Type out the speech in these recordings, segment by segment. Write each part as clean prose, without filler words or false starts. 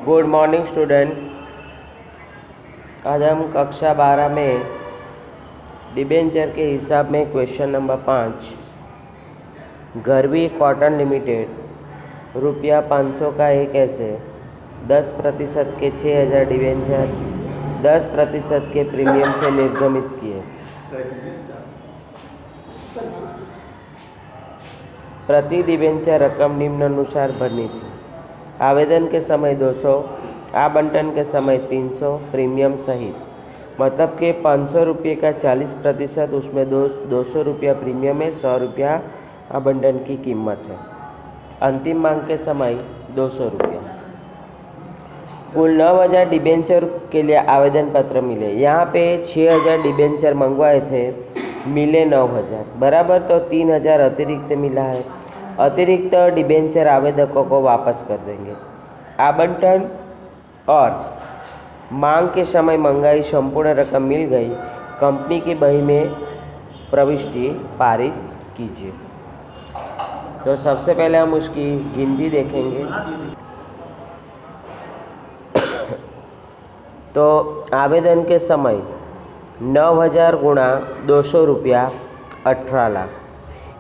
Good morning student. आज हम कक्षा 12 में डिबेंचर के हिसाब में question number 5, Garvi cotton limited रुपया 500 का एक ऐसे 10% के 6000 डिबेंचर 10% के प्रीमियम से निर्गमित किए। प्रति डिबेंचर रकम निम्नानुसार भरनी थी। आवेदन के समय 200, आवंटन के समय 300 प्रीमियम सहित, मतलब कि 500 रुपये का 40%, उसमें 200 रुपया प्रीमियम है, 100 रुपया आवंटन की कीमत है। अंतिम मांग के समय 200 रुपया। कुल 9000 डिबेंचर के लिए आवेदन पत्र मिले। यहाँ पे 6000 डिबेंचर मंगवाए थे, मिले 9000 बराबर, तो 3000 अतिरिक्त मिला है। अतिरिक्त डिबेंचर आवेदकों को वापस कर देंगे। आवंटन और मांग के समय मंगाई संपूर्ण रकम मिल गई। कंपनी की बही में प्रविष्टि पारित कीजिए। तो सबसे पहले हम उसकी गिनती देखेंगे। तो आवेदन के समय 9000 गुणा 200 रुपया 18 लाख।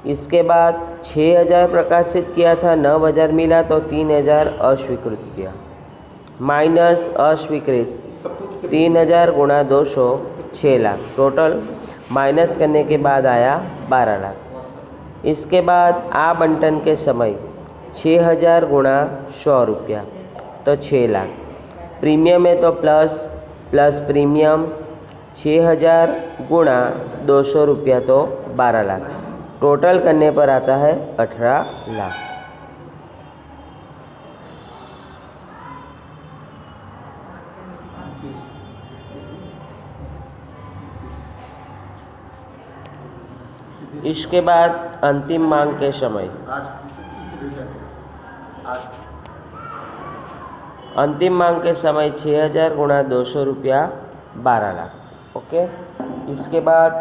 इसके बाद 6000 प्रकाशित किया था, 9000 मिला तो 3000 अस्वीकृत किया, माइनस अस्वीकृत 3000 गुणा 200 6 लाख, टोटल माइनस करने के बाद आया 12 लाख। इसके बाद आवंटन के समय 6000 गुणा 100 रुपया तो 6 लाख। प्रीमियम है तो प्लस प्रीमियम 6000 गुणा 200 रुपया तो 12 लाख, टोटल करने पर आता है 18 लाख। इसके बाद अंतिम मांग के समय अंतिम मांग के समय 6000 गुणा 200 रुपया 12 लाख। ओके, इसके बाद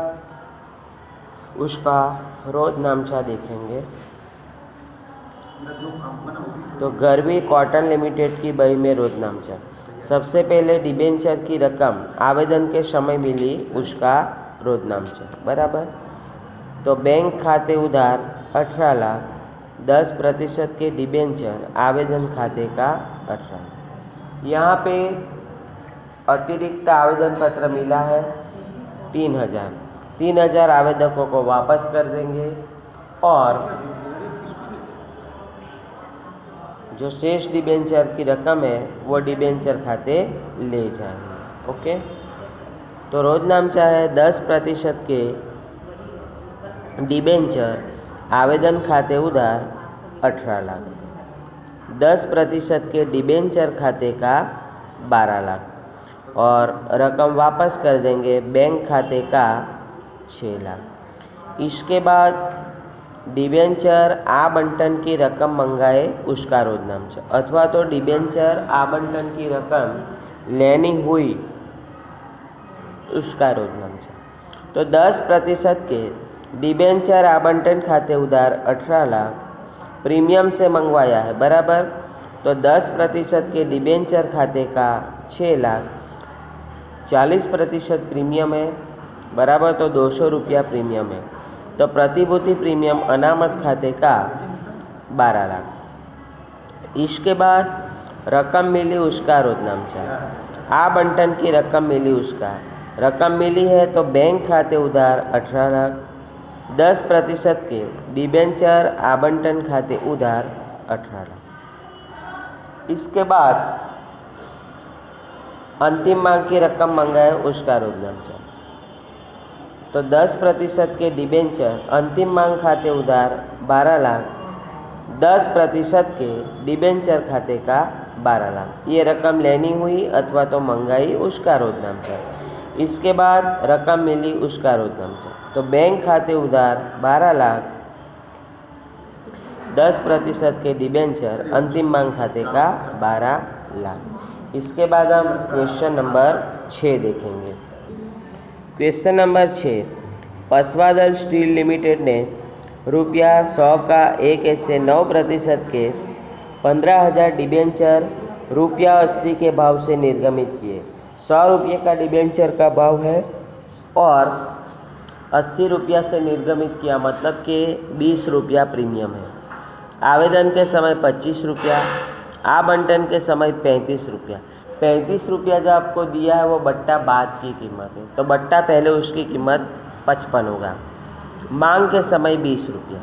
उसका रोज नामचा देखेंगे। तो गरवी कॉटन लिमिटेड की बही में रोज नामचा। सबसे पहले डिबेंचर की रकम आवेदन के समय मिली, उसका रोज नामचा बराबर। तो बैंक खाते उधार 18 लाख, 10% के डिबेंचर आवेदन खाते का 18 लाख। यहाँ पे अतिरिक्त आवेदन पत्र मिला है 3000 आवेदकों को वापस कर देंगे और जो शेष डिबेंचर की रकम है वो डिबेंचर खाते ले जाएंगे। ओके, तो रोज नामचा है 10% के डिबेंचर आवेदन खाते उधार 18 लाख, 10% के डिबेंचर खाते का 12 लाख और रकम वापस कर देंगे बैंक खाते का 6 लाख। इसके बाद डिबेंचर आवंटन की रकम मंगाए, उसका रोज नामचा, अथवा तो डिबेंचर आवंटन की रकम लेनी हुई, उसका रोज नामचा। तो 10% के डिबेंचर आवंटन खाते उधार 18 लाख प्रीमियम से मंगवाया है बराबर। तो 10% के डिबेंचर खाते का 6 लाख, 40% प्रीमियम है बराबर, तो 200 रुपया प्रीमियम है। तो प्रतिभूति प्रीमियम अनामत खाते का 12 लाख। इसके बाद रकम मिली, उसका रोज नामचा। आवंटन की रकम मिली, उसका रकम मिली है तो बैंक खाते उधार 18 लाख, 10% के डिबेंचर आवंटन खाते उधार 18 लाख। इसके बाद अंतिम मांग की रकम मंगाए, उसका रोज नामचा। तो 10% के डिबेंचर अंतिम मांग खाते उधार 12 लाख, 10% के डिबेंचर खाते का 12 लाख। ये रकम लेनी हुई अथवा तो मंगाई, उसका रोज नामचा। इसके बाद रकम मिली, उसका रोज नामचा। तो बैंक खाते उधार 12 लाख, 10% के डिबेंचर अंतिम मांग खाते का 12 लाख। इसके बाद हम क्वेश्चन नंबर 6 देखेंगे। क्वेश्चन नंबर 6, पसवादल स्टील लिमिटेड ने रुपया 100 का एक ऐसे 9% के 15000 डिबेंचर ₹80 के भाव से निर्गमित किए। 100 रुपये का डिबेंचर का भाव है और 80 रुपया से निर्गमित किया, मतलब कि 20 रुपया प्रीमियम है। आवेदन के समय 25 रुपया, आवंटन के समय 35 रुपया। 35 रुपया जो आपको दिया है वो बट्टा बाद की कीमत है, तो बट्टा पहले उसकी कीमत 55 होगा। मांग के समय 20 रुपया।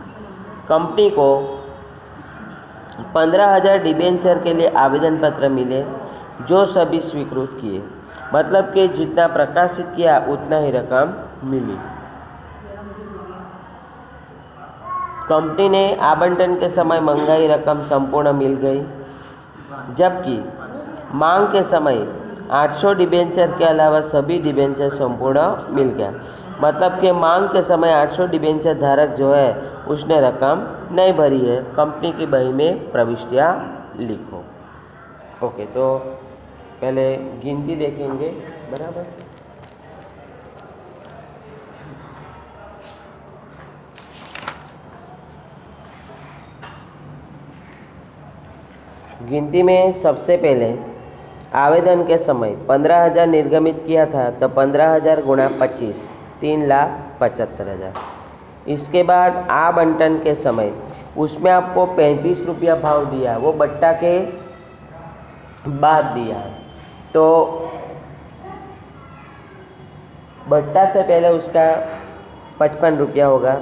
कंपनी को 15,000 डिबेंचर के लिए आवेदन पत्र मिले जो सभी स्वीकृत किए, मतलब कि जितना प्रकाशित किया उतना ही रकम मिली। कंपनी ने आवंटन के समय मंगाई रकम संपूर्ण मिल गई, जबकि मांग के समय 800 डिबेंचर के अलावा सभी डिबेंचर संपूर्ण मिल गया, मतलब कि मांग के समय 800 डिबेंचर धारक जो है उसने रकम नहीं भरी है। कंपनी की बही में प्रविष्टियाँ लिखो। ओके, तो पहले गिनती देखेंगे, बराबर। गिनती में सबसे पहले आवेदन के समय 15,000 निर्गमित किया था, तो 15,000 गुणा 25 3,75,000। इसके बाद आवंटन के समय उसमें आपको 35 रुपया भाव दिया, वो बट्टा के बाद दिया है, तो बट्टा से पहले उसका 55 रुपया होगा।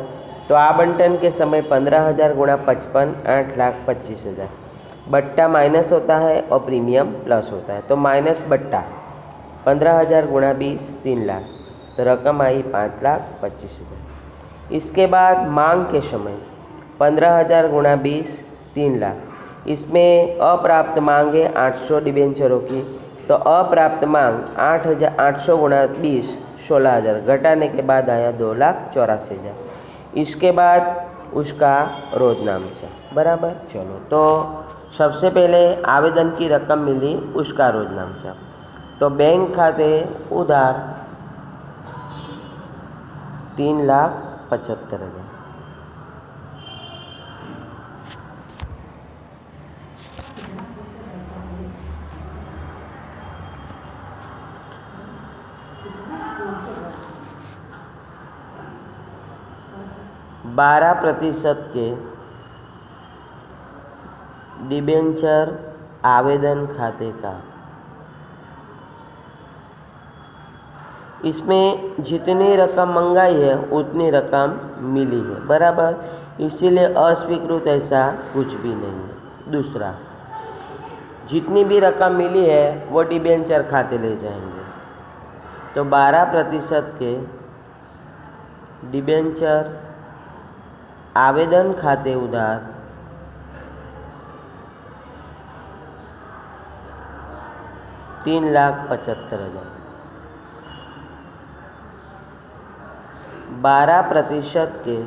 तो आवंटन के समय 15,000 गुणा 55 8,25,000। बट्टा माइनस होता है और प्रीमियम प्लस होता है, तो माइनस बट्टा 15,000 गुणा 20 3 लाख, तो रकम आई 5,25,000। इसके बाद मांग के समय 15,000 गुणा 20 3 लाख। इसमें अप्राप्त मांग है 800 डिबेंचरों की, तो अप्राप्त मांग 800 गुणा 20 16,000, घटाने के बाद आया 2,84,000। इसके बाद उसका रोजनामचा, बराबर। चलो, तो सबसे पहले आवेदन की रकम मिली, उसका रोजनामचा। तो बैंक खाते उधार 3,75,000। %12 के डिबेंचर आवेदन खाते का, इसमें जितनी रकम मंगाई है उतनी रकम मिली है, बराबर। इसीलिए अस्वीकृत ऐसा कुछ भी नहीं है। दूसरा, जितनी भी रकम मिली है वो डिबेंचर खाते ले जाएंगे, तो 12% के डिबेंचर आवेदन खाते उधार 3,75,000। 12% के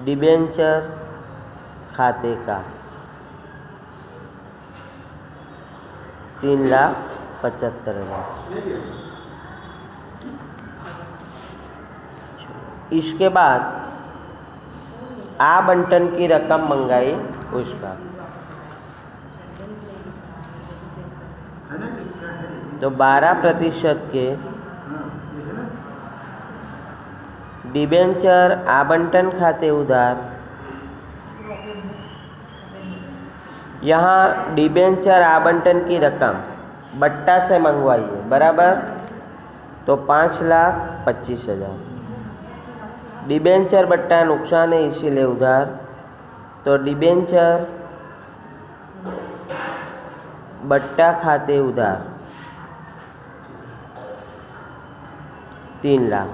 डिबेंचर खाते का 3,75,000। इसके बाद आवंटन की रकम मंगाई, उसका तो 12% के डिबेंचर आवंटन खाते उधार, यहाँ डिबेंचर आवंटन की रकम बट्टा से मंगवाई है, बराबर। तो 5,25,000। डिबेंचर बट्टा नुकसान है इसीलिए उधार, तो डिबेंचर बट्टा खाते उधार 3 लाख।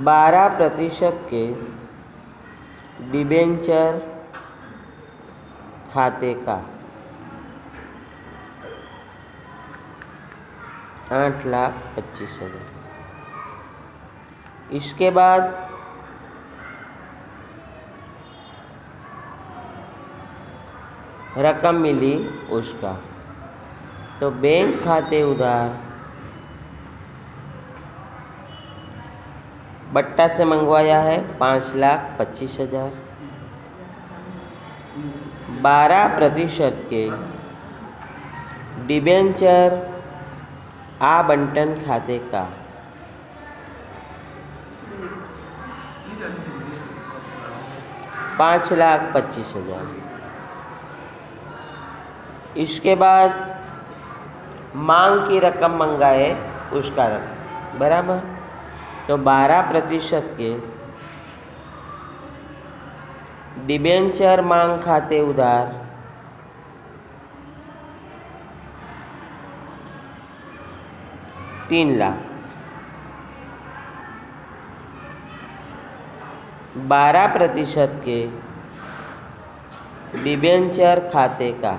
%12 के डिबेंचर खाते का 8,25,000। इसके बाद रकम मिली उसका, तो बैंक खाते उधार बट्टा से मंगवाया है 5,25,000। 12% के डिबेंचर आवंटन खाते का 5,25,000। इसके बाद मांग की रकम मंगाए उसका रकम बराबर। तो 12% के डिबेंचर मांग खाते उधार 3 लाख। 12% के डिबेंचर खाते का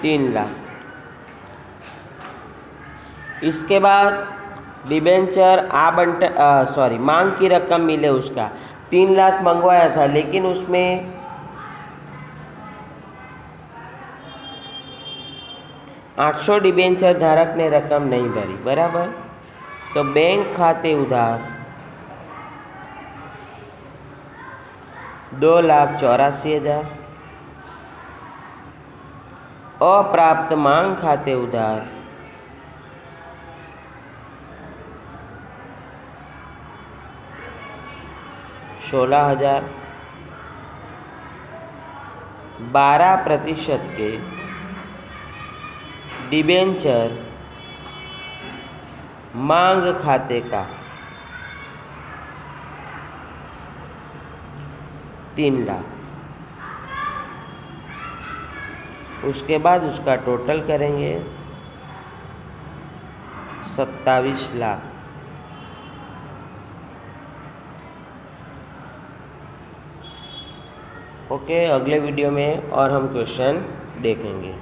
3 लाख। इसके बाद डिबेंचर आवंटन मांग की रकम मिले उसका 3 लाख मंगवाया था, लेकिन उसमें 800 डिबेंचर धारक ने रकम नहीं भरी बराबर। तो बैंक खाते उधार 2,84,000। अप्राप्त मांग खाते उधार 16,000। 12% के डिबेंचर मांग खाते का 3 लाख। उसके बाद उसका टोटल करेंगे 27 लाख। ओके, अगले वीडियो में और हम क्वेश्चन देखेंगे।